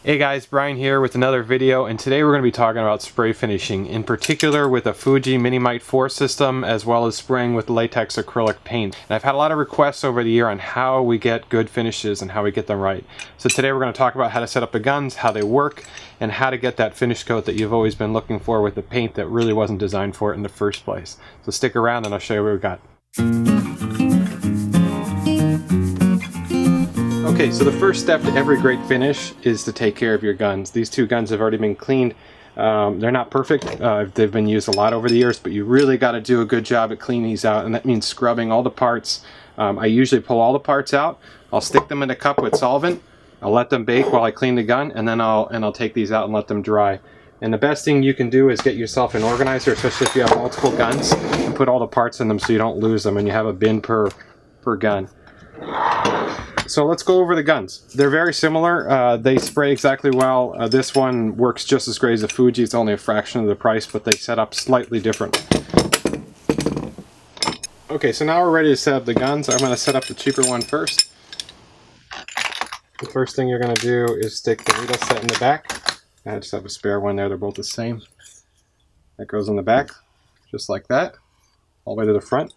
Hey guys, Brian here with another video, and today we're going to be talking about spray finishing, in particular with a Fuji Minimite 4 system, as well as spraying with latex acrylic paint. And I've had a lot of requests over the year on how we get good finishes and how we get them right. So today we're going to talk about how to set up the guns, how they work, and how to get that finish coat that you've always been looking for with the paint that really wasn't designed for it in the first place. So stick around and I'll show you what we've got. Okay, so the first step to every great finish is to take care of your guns. These two guns have already been cleaned. They're not perfect. They've been used a lot over the years, but you really got to do a good job at cleaning these out, and that means scrubbing all the parts. I usually pull all the parts out. I'll stick them in a cup with solvent. I'll let them bake while I clean the gun, and then I'll take these out and let them dry. And the best thing you can do is get yourself an organizer, especially if you have multiple guns, and put all the parts in them so you don't lose them, and you have a bin per gun. So let's go over the guns. They're very similar. They spray exactly well. This one works just as great as the Fuji. It's only a fraction of the price, but they set up slightly different. Okay, so now we're ready to set up the guns. I'm going to set up the cheaper one first. The first thing you're going to do is stick the needle set in the back. I just have a spare one there. They're both the same. That goes in the back, just like that, all the way to the front.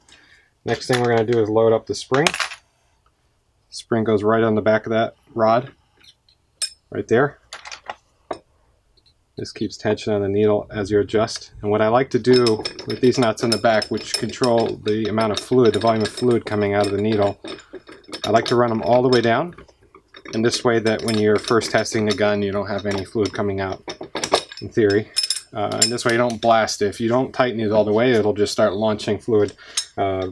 Next thing we're going to do is load up the spring. Spring goes right on the back of that rod, right there. This keeps tension on the needle as you adjust. And what I like to do with these nuts in the back, which control the amount of fluid, the volume of fluid coming out of the needle, I like to run them all the way down. And this way that when you're first testing the gun, you don't have any fluid coming out, in theory. And this way you don't blast it. If you don't tighten these all the way, it'll just start launching fluid,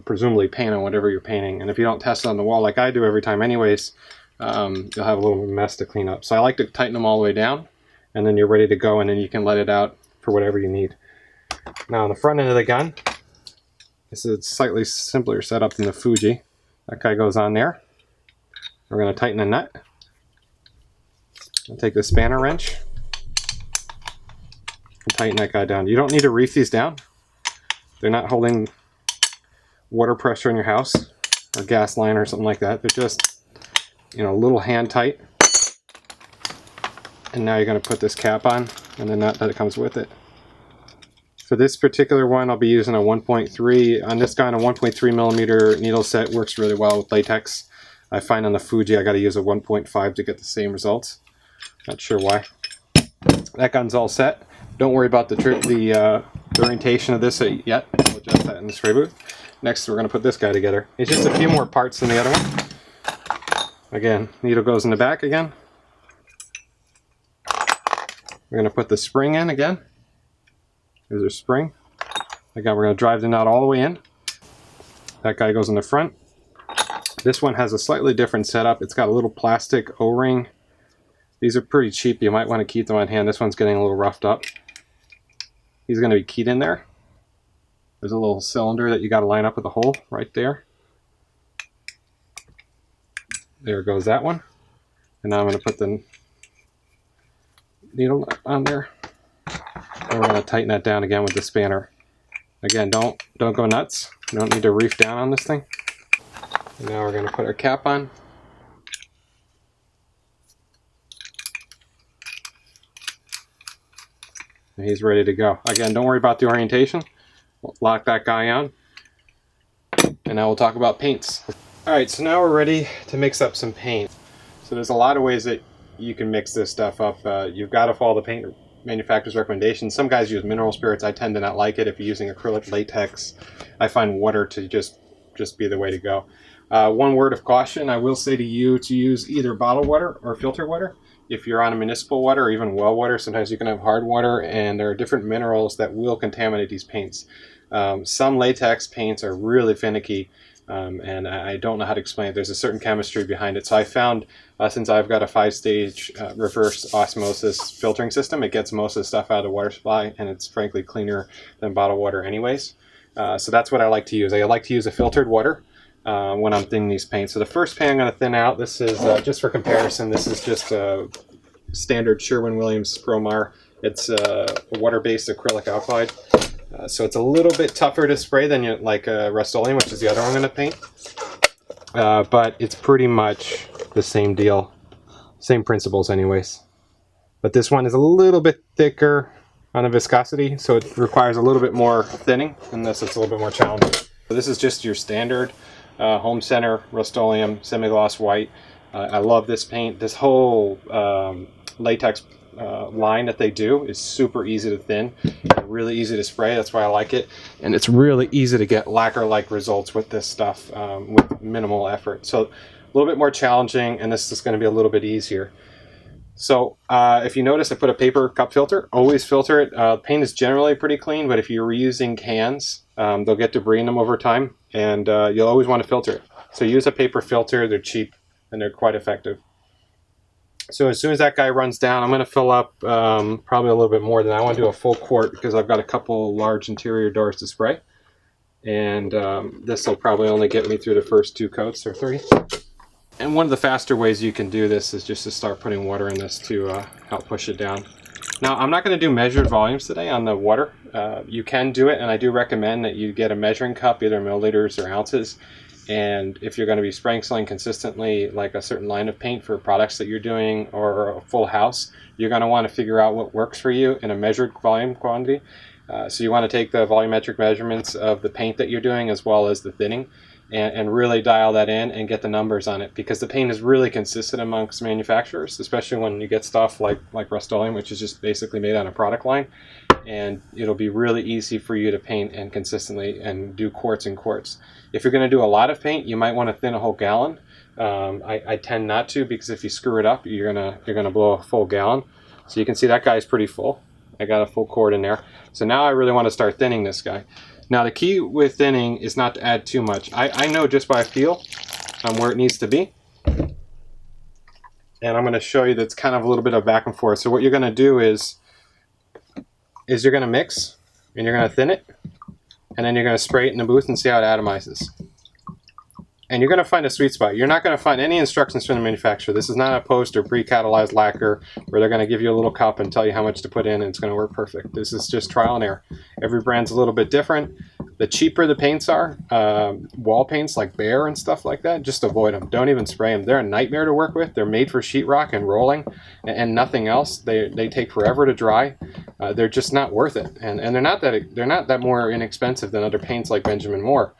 presumably paint on whatever you're painting. And if you don't test it on the wall like I do every time anyways, you'll have a little mess to clean up. So I like to tighten them all the way down, and then you're ready to go, and then you can let it out for whatever you need. Now on the front end of the gun, this is a slightly simpler setup than the Fuji. That guy goes on there. We're going to tighten the nut. I'll take the spanner wrench and tighten that guy down. You don't need to reef these down. They're not holding water pressure in your house or gas line or something like that. They're just, a little hand tight. And now you're going to put this cap on and the nut that comes with it. For this particular one, I'll be using a 1.3. On this gun, a 1.3 millimeter needle set works really well with latex. I find on the Fuji I got to use a 1.5 to get the same results. Not sure why. That gun's all set. Don't worry about the orientation of this yet. We'll adjust that in the spray booth. Next, we're going to put this guy together. It's just a few more parts than the other one. Again, needle goes in the back again. We're going to put the spring in again. There's our spring. Again, we're going to drive the nut all the way in. That guy goes in the front. This one has a slightly different setup. It's got a little plastic O-ring. These are pretty cheap. You might want to keep them on hand. This one's getting a little roughed up. He's going to be keyed in there. There's a little cylinder that you got to line up with a hole right there. There goes that one. And now I'm going to put the needle on there. And we're going to tighten that down again with the spanner. Again, don't go nuts. You don't need to reef down on this thing. And now we're going to put our cap on. And he's ready to go. Again, don't worry about the orientation. We'll lock that guy on. And now we'll talk about paints. Alright, so now we're ready to mix up some paint. So there's a lot of ways that you can mix this stuff up. You've got to follow the paint manufacturer's recommendations. Some guys use mineral spirits. I tend to not like it. If you're using acrylic latex, I find water to just be the way to go. One word of caution, I will say to you to use either bottled water or filtered water. If you're on a municipal water or even well water, sometimes you can have hard water, and there are different minerals that will contaminate these paints. Some latex paints are really finicky, and I don't know how to explain it. There's a certain chemistry behind it. So I found, since I've got a 5-stage reverse osmosis filtering system, it gets most of the stuff out of the water supply, and it's frankly cleaner than bottled water anyways. So that's what I like to use. I like to use a filtered water when I'm thinning these paints. So the first paint I'm going to thin out, this is just for comparison, this is just a standard Sherwin-Williams Promar. It's a water-based acrylic alkyd. So it's a little bit tougher to spray than like Rust-Oleum, which is the other one I'm going to paint. But it's pretty much the same deal. Same principles anyways. but this one is a little bit thicker on the viscosity, so it requires a little bit more thinning, and this is a little bit more challenging. So this is just your standard home center Rust-Oleum semi-gloss white. I love this paint. This whole latex line that they do is super easy to thin, really easy to spray. That's why I like it, and it's really easy to get lacquer-like results with this stuff with minimal effort. So a little bit more challenging, and this is going to be a little bit easier. So if you notice, I put a paper cup filter. Always filter it. Paint is generally pretty clean, but if you're reusing cans, they'll get debris in them over time, and you'll always want to filter it. So use a paper filter. They're cheap and they're quite effective. So as soon as that guy runs down, I'm going to fill up probably a little bit more than I want to do a full quart, because I've got a couple large interior doors to spray, and this will probably only get me through the first 2 coats or 3. And one of the faster ways you can do this is just to start putting water in this to help push it down. Now, I'm not going to do measured volumes today on the water. You can do it, and I do recommend that you get a measuring cup, either milliliters or ounces. And if you're going to be sprinkling consistently, like a certain line of paint for products that you're doing or a full house, you're going to want to figure out what works for you in a measured volume quantity. So you want to take the volumetric measurements of the paint that you're doing as well as the thinning, and really dial that in and get the numbers on it, because the paint is really consistent amongst manufacturers, especially when you get stuff like Rust-Oleum, which is just basically made on a product line, and it'll be really easy for you to paint and consistently and do quarts and quarts. If you're going to do a lot of paint, you might want to thin a whole gallon. I tend not to, because if you screw it up, you're gonna blow a full gallon. So you can see that guy's pretty full. I got a full quart in there. So now I really want to start thinning this guy. Now the key with thinning is not to add too much. I know just by feel where it needs to be. And I'm going to show you that's kind of a little bit of back and forth. So what you're going to do is you're going to mix, and you're going to thin it, and then you're going to spray it in the booth and see how it atomizes. And you're going to find a sweet spot. You're not going to find any instructions from the manufacturer. This is not a post or pre-catalyzed lacquer where they're going to give you a little cup and tell you how much to put in and it's going to work perfect. This is just trial and error. Every brand's a little bit different. The cheaper the paints are, wall paints like Behr and stuff like that, just avoid them. Don't even spray them. They're a nightmare to work with. They're made for sheetrock and rolling and nothing else. They take forever to dry. They're just not worth it. And they're not that more inexpensive than other paints like Benjamin Moore.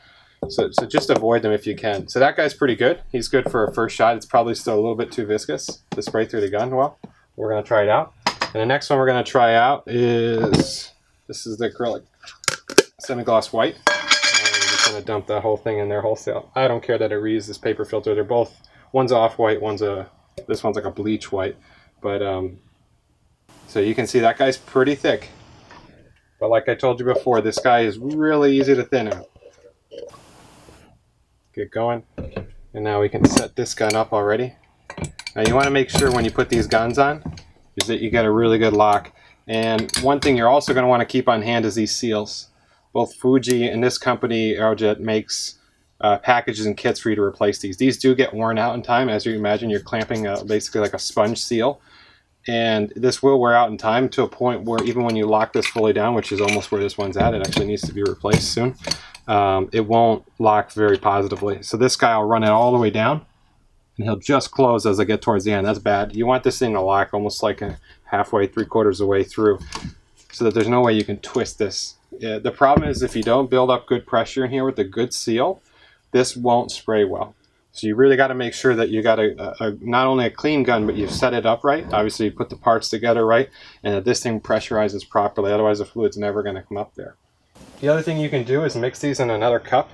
So just avoid them if you can. So that guy's pretty good. He's good for a first shot. It's probably still a little bit too viscous to spray through the gun. Well, we're going to try it out. And the next one we're going to try out is, this is the acrylic semi-gloss white. And I'm just going to dump that whole thing in there wholesale. I don't care that I reuse this paper filter. They're both, one's off-white, this one's like a bleach white. But, so you can see that guy's pretty thick. But like I told you before, this guy is really easy to thin out. Get going, and now we can set this gun up already. Now you want to make sure when you put these guns on is that you get a really good lock. And one thing you're also going to want to keep on hand is these seals. Both Fuji and this company Aerojet makes packages and kits for you to replace these. These do get worn out in time. As you imagine, you're clamping basically like a sponge seal, and this will wear out in time to a point where even when you lock this fully down, which is almost where this one's at, it actually needs to be replaced soon. It won't lock very positively. So this guy will run it all the way down, and he'll just close as I get towards the end. That's bad. You want this thing to lock almost like a halfway, 3/4 of the way through, so that there's no way you can twist this. The problem is if you don't build up good pressure in here with a good seal, this won't spray well. So you really got to make sure that you got not only a clean gun, but you've set it up right. Obviously you put the parts together right, and that this thing pressurizes properly. Otherwise the fluid's never going to come up there. The other thing you can do is mix these in another cup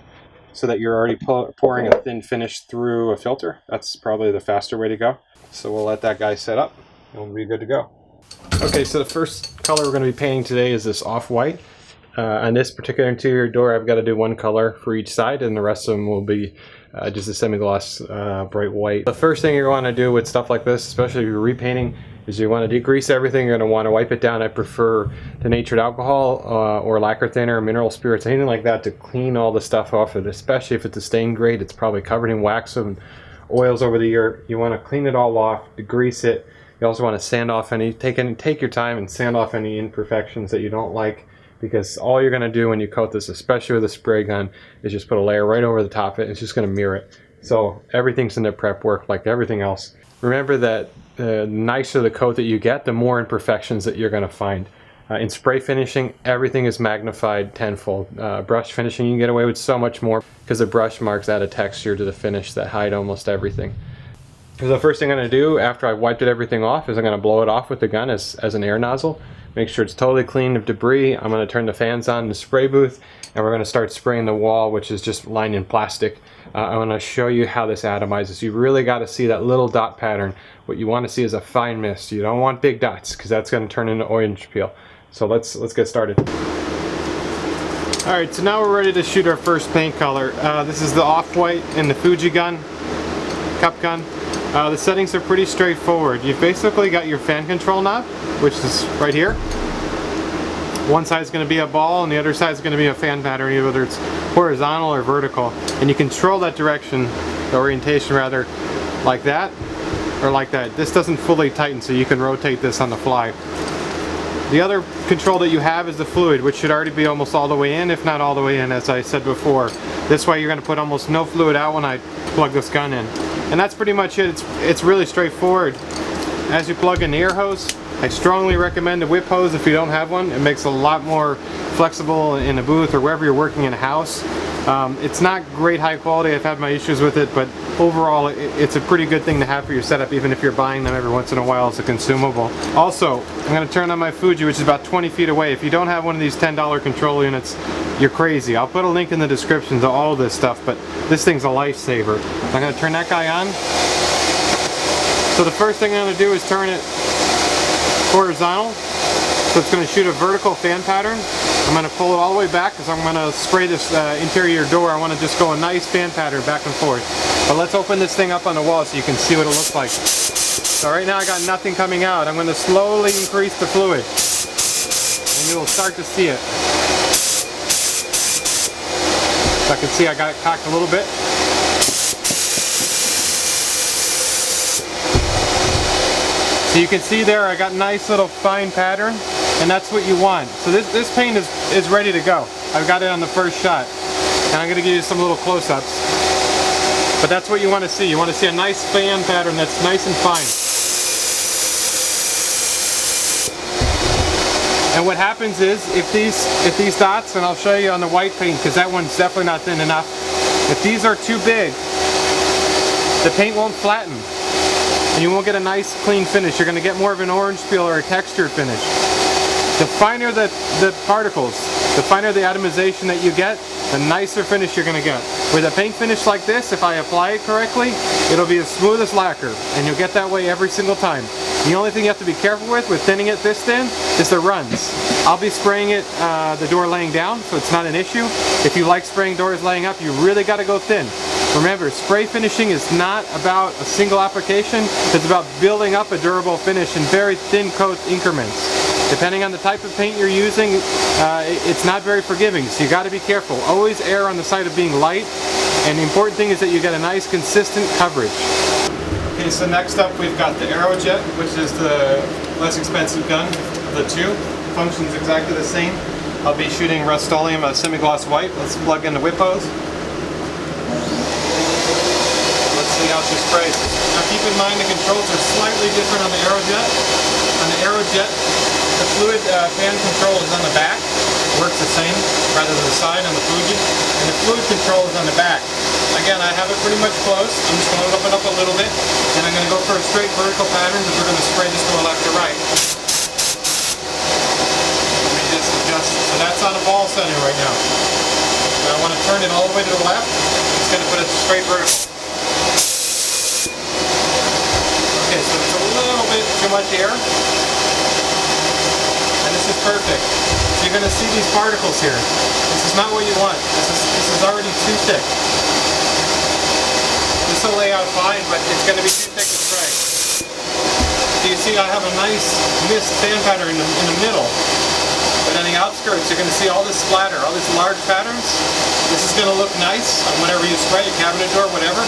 so that you're already pouring a thin finish through a filter. That's probably the faster way to go. So we'll let that guy set up and we'll be good to go. Okay, so the first color we're going to be painting today is this off-white. On this particular interior door, I've got to do one color for each side, and the rest of them will be just a semi-gloss bright white. The first thing you want to do with stuff like this, especially if you're repainting, is you want to degrease everything. You're going to want to wipe it down. I prefer denatured alcohol or lacquer thinner, mineral spirits, anything like that to clean all the stuff off of it, especially if it's a stained grade. It's probably covered in wax and oils over the year. You want to clean it all off, degrease it. You also want to sand off any, take your time and sand off any imperfections that you don't like, because all you're going to do when you coat this, especially with a spray gun, is just put a layer right over the top of it. It's just going to mirror it. So everything's in the prep work like everything else. Remember that the nicer the coat that you get, the more imperfections that you're going to find. In spray finishing, everything is magnified tenfold. Brush finishing, you can get away with so much more because the brush marks add a texture to the finish that hide almost everything. So the first thing I'm going to do after I've wiped everything off is I'm going to blow it off with the gun as an air nozzle. Make sure it's totally clean of debris. I'm going to turn the fans on in the spray booth, and we're going to start spraying the wall, which is just lined in plastic. I want to show you how this atomizes. You really got to see that little dot pattern. What you want to see is a fine mist. You don't want big dots because that's going to turn into orange peel. So let's get started. Alright, so now we're ready to shoot our first paint color. This is the off-white in the Fuji gun, cup gun. The settings are pretty straightforward. You've basically got your fan control knob, which is right here. One side is going to be a ball and the other side is going to be a fan pattern, whether it's horizontal or vertical. And you control that direction, the orientation rather, like that or like that. This doesn't fully tighten, so you can rotate this on the fly. The other control that you have is the fluid, which should already be almost all the way in, if not all the way in, as I said before. This way you're going to put almost no fluid out when I plug this gun in. And that's pretty much it. It's really straightforward. As you plug in the air hose, I strongly recommend a whip hose if you don't have one. It makes a lot more flexible in a booth or wherever you're working in a house. It's not great high quality. I've had my issues with it, but overall it's a pretty good thing to have for your setup, even if you're buying them every once in a while as a consumable. Also, I'm going to turn on my Fuji, which is about 20 feet away. If you don't have one of these $10 control units, you're crazy. I'll put a link in the description to all of this stuff, but this thing's a lifesaver. I'm going to turn that guy on. So the first thing I'm going to do is turn it horizontal. So it's going to shoot a vertical fan pattern. I'm going to pull it all the way back because I'm going to spray this interior door. I want to just go a nice fan pattern back and forth. But let's open this thing up on the wall so you can see what it looks like. So right now I got nothing coming out. I'm going to slowly increase the fluid and you will start to see it. So I can see I got it cocked a little bit. So you can see there I got nice little fine pattern, and that's what you want. So this paint is ready to go. I've got it on the first shot. And I'm going to give you some little close-ups. But that's what you want to see. You want to see a nice fan pattern that's nice and fine. And what happens is, if these dots, and I'll show you on the white paint because that one's definitely not thin enough, if these are too big, the paint won't flatten. And you won't get a nice clean finish. You're going to get more of an orange peel or a textured finish. The finer the particles, the finer the atomization that you get, the nicer finish you're going to get. With a paint finish like this, if I apply it correctly, it'll be as smooth as lacquer, and you'll get that way every single time. The only thing you have to be careful with thinning it this thin is the runs. I'll be spraying it the door laying down, so it's not an issue. If you like spraying doors laying up, you really got to go thin. Remember, spray finishing is not about a single application. It's about building up a durable finish in very thin coat increments. Depending on the type of paint you're using, it's not very forgiving, so you got to be careful. Always err on the side of being light, and the important thing is that you get a nice consistent coverage. Okay, so next up we've got the Aerojet, which is the less expensive gun of the two. Functions exactly the same. I'll be shooting Rust-Oleum semi-gloss white. Let's plug in the whip hose. Let's see how she sprays. Now keep in mind the controls are slightly different on the Aerojet. On the Aerojet, the fluid fan control is on the back. Works the same rather than the side on the Fuji. And the fluid control is on the back. Again, I have it pretty much close. I'm just going to open up a little bit. And I'm going to go for a straight vertical pattern because we're going to spray this going left to right. Let me just adjust. So that's on a ball setting right now. Now I want to turn it all the way to the left. It's going to put it straight vertical. Okay, so it's a little bit too much air. And this is perfect. So you're going to see these particles here. This is not what you want. This is already too thick. This will lay out fine, but it's going to be too thick to spray. So you see I have a nice mist fan pattern in the middle. But on the outskirts you're going to see all this splatter, all these large patterns. This is going to look nice whenever you spray a cabinet door, whatever.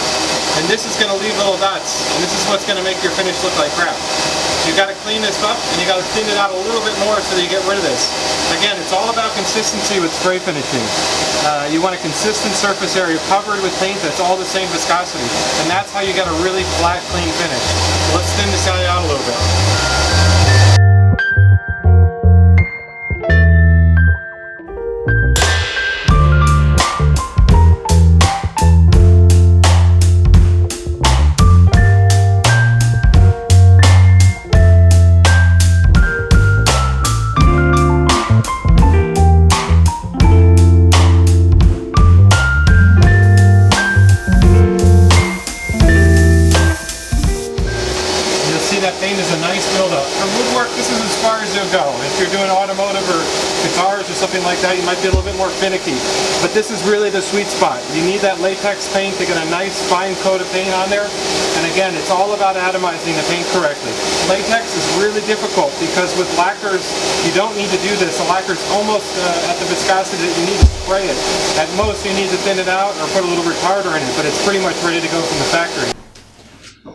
And this is going to leave little dots. And this is what's going to make your finish look like crap. You got to clean this up and you got to thin it out a little bit more so that you get rid of this. Again, it's all about consistency with spray finishing. You want a consistent surface area covered with paint that's all the same viscosity, and that's how you get a really flat, clean finish. So let's thin this guy out a little bit. That paint is a nice buildup. For woodwork, this is as far as you'll go. If you're doing automotive or guitars or something like that, you might be a little bit more finicky. But this is really the sweet spot. You need that latex paint to get a nice fine coat of paint on there. And again, it's all about atomizing the paint correctly. Latex is really difficult because with lacquers, you don't need to do this. The lacquer's almost at the viscosity that you need to spray it. At most, you need to thin it out or put a little retarder in it, but it's pretty much ready to go from the factory.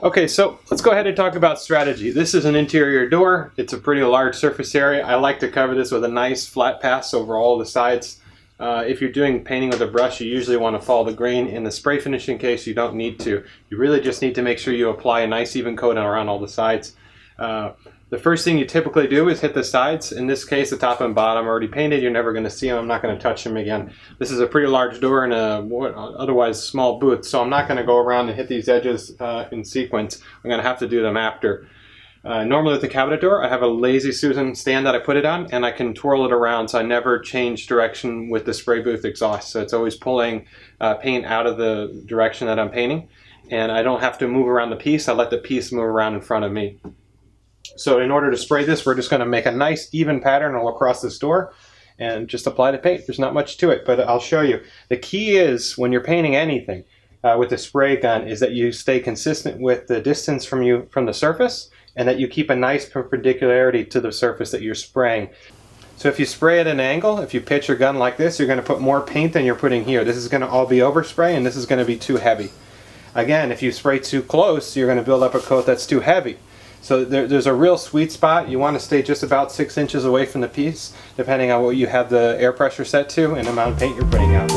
Okay, so let's go ahead and talk about strategy. This is an interior door. It's a pretty large surface area. I like to cover this with a nice flat pass over all the sides. If you're doing painting with a brush, you usually want to follow the grain. In the spray finishing case, you don't need to. You really just need to make sure you apply a nice even coat around all the sides. The first thing you typically do is hit the sides. In this case, the top and bottom are already painted. You're never going to see them. I'm not going to touch them again. This is a pretty large door in a otherwise small booth, so I'm not going to go around and hit these edges in sequence. I'm going to have to do them after. Normally with the cabinet door, I have a Lazy Susan stand that I put it on, and I can twirl it around so I never change direction with the spray booth exhaust. So it's always pulling paint out of the direction that I'm painting, and I don't have to move around the piece. I let the piece move around in front of me. So in order to spray this, we're just going to make a nice even pattern all across this door and just apply the paint. There's not much to it, but I'll show you. The key is when you're painting anything with a spray gun is that you stay consistent with the distance from the surface, and that you keep a nice perpendicularity to the surface that you're spraying. So if you spray at an angle, if you pitch your gun like this, you're going to put more paint than you're putting here. This is going to all be overspray, and this is going to be too heavy. Again, if you spray too close, you're going to build up a coat that's too heavy. So there's a real sweet spot. You want to stay just about 6 inches away from the piece, depending on what you have the air pressure set to and the amount of paint you're putting out.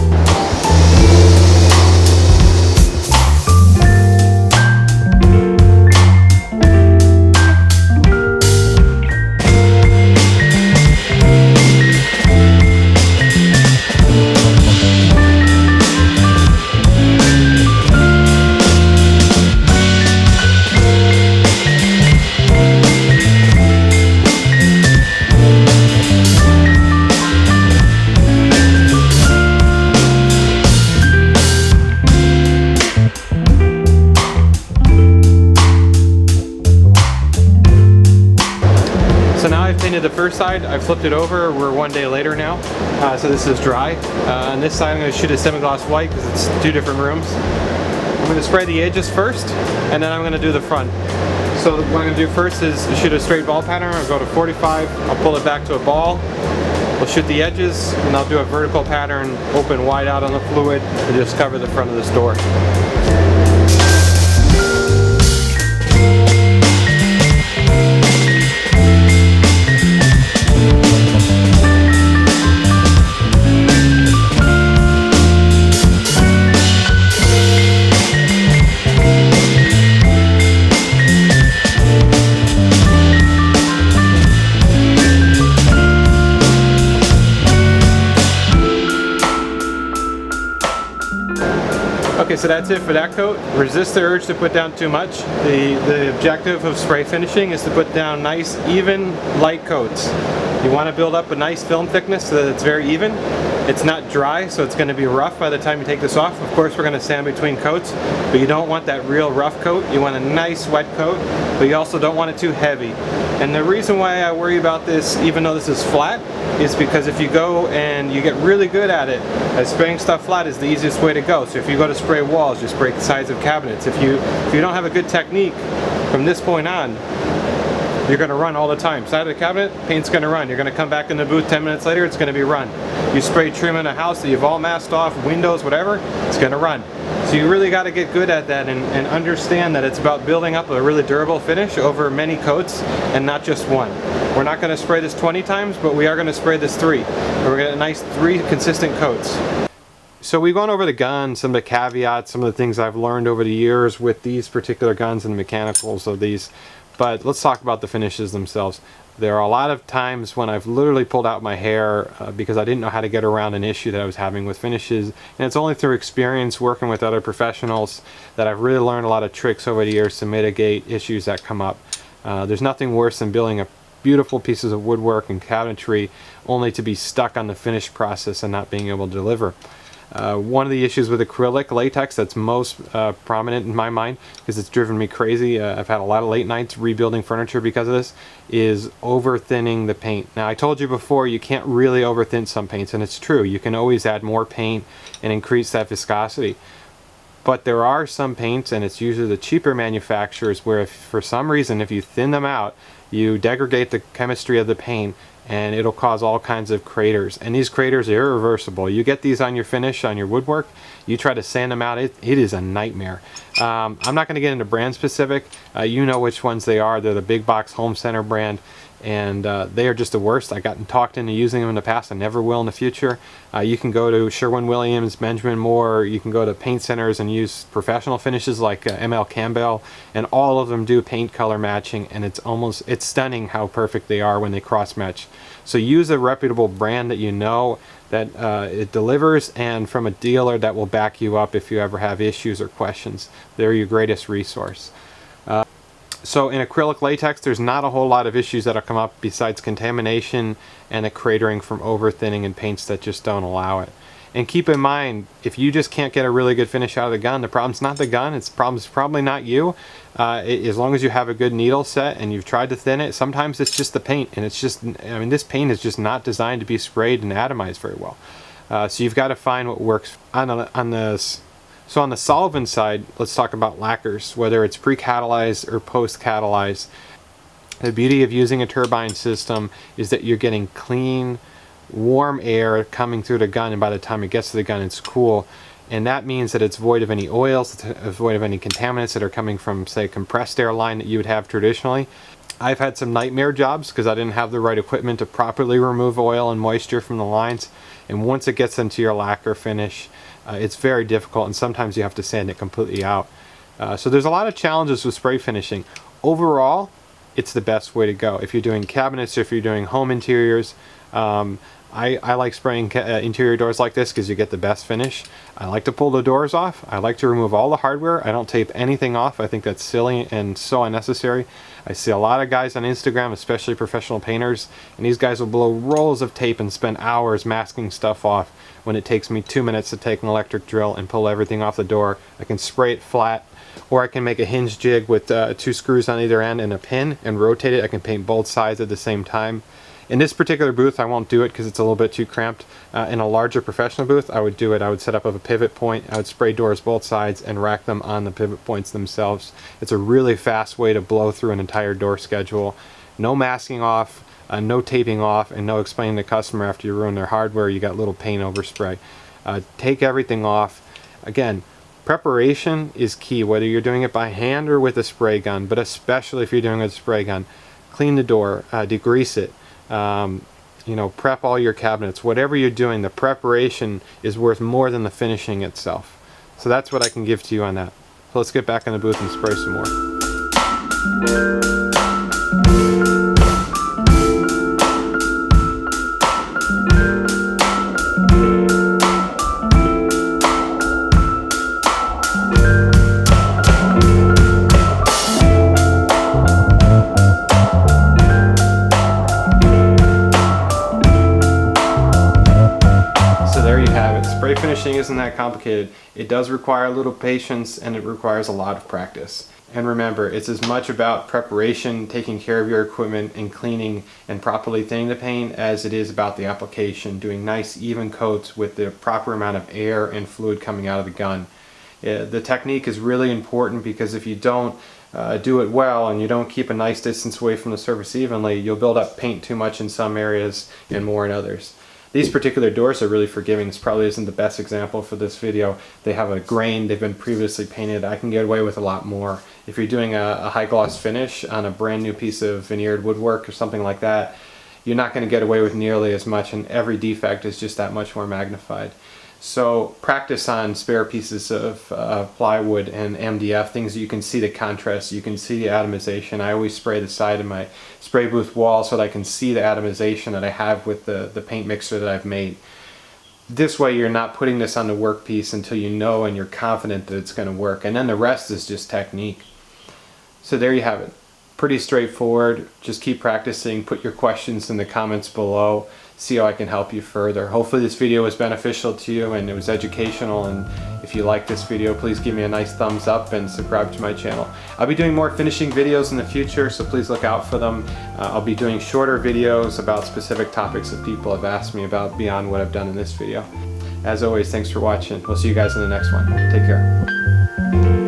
So now I've painted the first side, I flipped it over, we're 1 day later now, so this is dry. On this side I'm going to shoot a semi-gloss white because it's 2 different rooms. I'm going to spray the edges first, and then I'm going to do the front. So what I'm going to do first is shoot a straight ball pattern. I'll go to 45, I'll pull it back to a ball, I'll shoot the edges, and I'll do a vertical pattern, open wide out on the fluid, and just cover the front of this door. Okay, so that's it for that coat. Resist the urge to put down too much. The objective of spray finishing is to put down nice, even, light coats. You want to build up a nice film thickness so that it's very even. It's not dry, so it's going to be rough by the time you take this off. Of course, we're going to sand between coats, but you don't want that real rough coat. You want a nice wet coat, but you also don't want it too heavy. And the reason why I worry about this, even though this is flat, is because if you go and you get really good at it, spraying stuff flat is the easiest way to go. So if you go to spray walls, you spray the sides of cabinets. If you don't have a good technique from this point on, you're going to run all the time. Side of the cabinet, paint's going to run. You're going to come back in the booth 10 minutes later, it's going to be run. You spray trim in a house that you've all masked off, windows, whatever, it's going to run. So you really got to get good at that and understand that it's about building up a really durable finish over many coats and not just one. We're not going to spray this 20 times, but we are going to spray this 3. And we're going to get a nice 3 consistent coats. So we've gone over the gun, some of the caveats, some of the things I've learned over the years with these particular guns and the mechanicals of these. But let's talk about the finishes themselves. There are a lot of times when I've literally pulled out my hair because I didn't know how to get around an issue that I was having with finishes. And it's only through experience working with other professionals that I've really learned a lot of tricks over the years to mitigate issues that come up. There's nothing worse than building a beautiful pieces of woodwork and cabinetry only to be stuck on the finish process and not being able to deliver. One of the issues with acrylic latex that's most prominent in my mind, because it's driven me crazy, I've had a lot of late nights rebuilding furniture because of this, is over thinning the paint. Now I told you before you can't really over thin some paints, and it's true. You can always add more paint and increase that viscosity. But there are some paints, and it's usually the cheaper manufacturers, where if for some reason if you thin them out, you degrade the chemistry of the paint and it'll cause all kinds of craters, and these craters are irreversible. You get these on your finish, on your woodwork, you try to sand them out, it is a nightmare. I'm not going to get into brand specific. You know which ones they are. They're the big box home center brand, and they are just the worst. I've gotten talked into using them in the past. I never will in the future. You can go to Sherwin-Williams, Benjamin Moore, you can go to paint centers and use professional finishes like ML Campbell, and all of them do paint color matching, and it's stunning how perfect they are when they cross match. So use a reputable brand that you know that it delivers, and from a dealer that will back you up if you ever have issues or questions. They're your greatest resource. So in acrylic latex, there's not a whole lot of issues that'll come up besides contamination and a cratering from over thinning and paints that just don't allow it. And keep in mind, if you just can't get a really good finish out of the gun, the problem's not the gun, the problem's probably not you. As long as you have a good needle set and you've tried to thin it, sometimes it's just the paint, and it's just, I mean, this paint is just not designed to be sprayed and atomized very well. So you've got to find what works. So on the solvent side, let's talk about lacquers, whether it's pre-catalyzed or post-catalyzed. The beauty of using a turbine system is that you're getting clean, warm air coming through the gun, and by the time it gets to the gun, it's cool. And that means that it's void of any oils, it's void of any contaminants that are coming from, say, a compressed air line that you would have traditionally. I've had some nightmare jobs because I didn't have the right equipment to properly remove oil and moisture from the lines. And once it gets into your lacquer finish, it's very difficult, and sometimes you have to sand it completely out. So there's a lot of challenges with spray finishing. Overall, it's the best way to go. If you're doing cabinets or if you're doing home interiors, I like spraying interior doors like this because you get the best finish. I like to pull the doors off. I like to remove all the hardware. I don't tape anything off. I think that's silly and so unnecessary. I see a lot of guys on Instagram, especially professional painters, and these guys will blow rolls of tape and spend hours masking stuff off when it takes me 2 minutes to take an electric drill and pull everything off the door. I can spray it flat, or I can make a hinge jig with 2 screws on either end and a pin and rotate it. I can paint both sides at the same time. In this particular booth, I won't do it because it's a little bit too cramped. In a larger professional booth, I would do it. I would set up a pivot point, I would spray doors both sides and rack them on the pivot points themselves. It's a really fast way to blow through an entire door schedule. No masking off, no taping off, and no explaining to the customer after you ruin their hardware you got little paint overspray. Take everything off. Again, preparation is key, whether you're doing it by hand or with a spray gun, but especially if you're doing it with a spray gun. Clean the door, degrease it. You know, prep all your cabinets. Whatever you're doing, the preparation is worth more than the finishing itself. So that's what I can give to you on that. So let's get back in the booth and spray some more. Spray finishing isn't that complicated. It does require a little patience, and it requires a lot of practice. And remember, it's as much about preparation, taking care of your equipment, and cleaning and properly thinning the paint as it is about the application, doing nice even coats with the proper amount of air and fluid coming out of the gun. The technique is really important, because if you don't do it well and you don't keep a nice distance away from the surface evenly, you'll build up paint too much in some areas and more in others. These particular doors are really forgiving. This probably isn't the best example for this video. They have a grain, they've been previously painted. I can get away with a lot more. If you're doing a high gloss finish on a brand new piece of veneered woodwork or something like that, you're not going to get away with nearly as much, and every defect is just that much more magnified. So practice on spare pieces of plywood and MDF, things that you can see the contrast, you can see the atomization. I always spray the side of my spray booth wall so that I can see the atomization that I have with the paint mixer that I've made. This way you're not putting this on the workpiece until you know and you're confident that it's going to work, and then the rest is just technique. So there you have it. Pretty straightforward. Just keep practicing. Put your questions in the comments below. See how I can help you further. Hopefully this video was beneficial to you and it was educational, and if you like this video, please give me a nice thumbs up and subscribe to my channel. I'll be doing more finishing videos in the future, so please look out for them. I'll be doing shorter videos about specific topics that people have asked me about beyond what I've done in this video. As always, thanks for watching. We'll see you guys in the next one. Take care.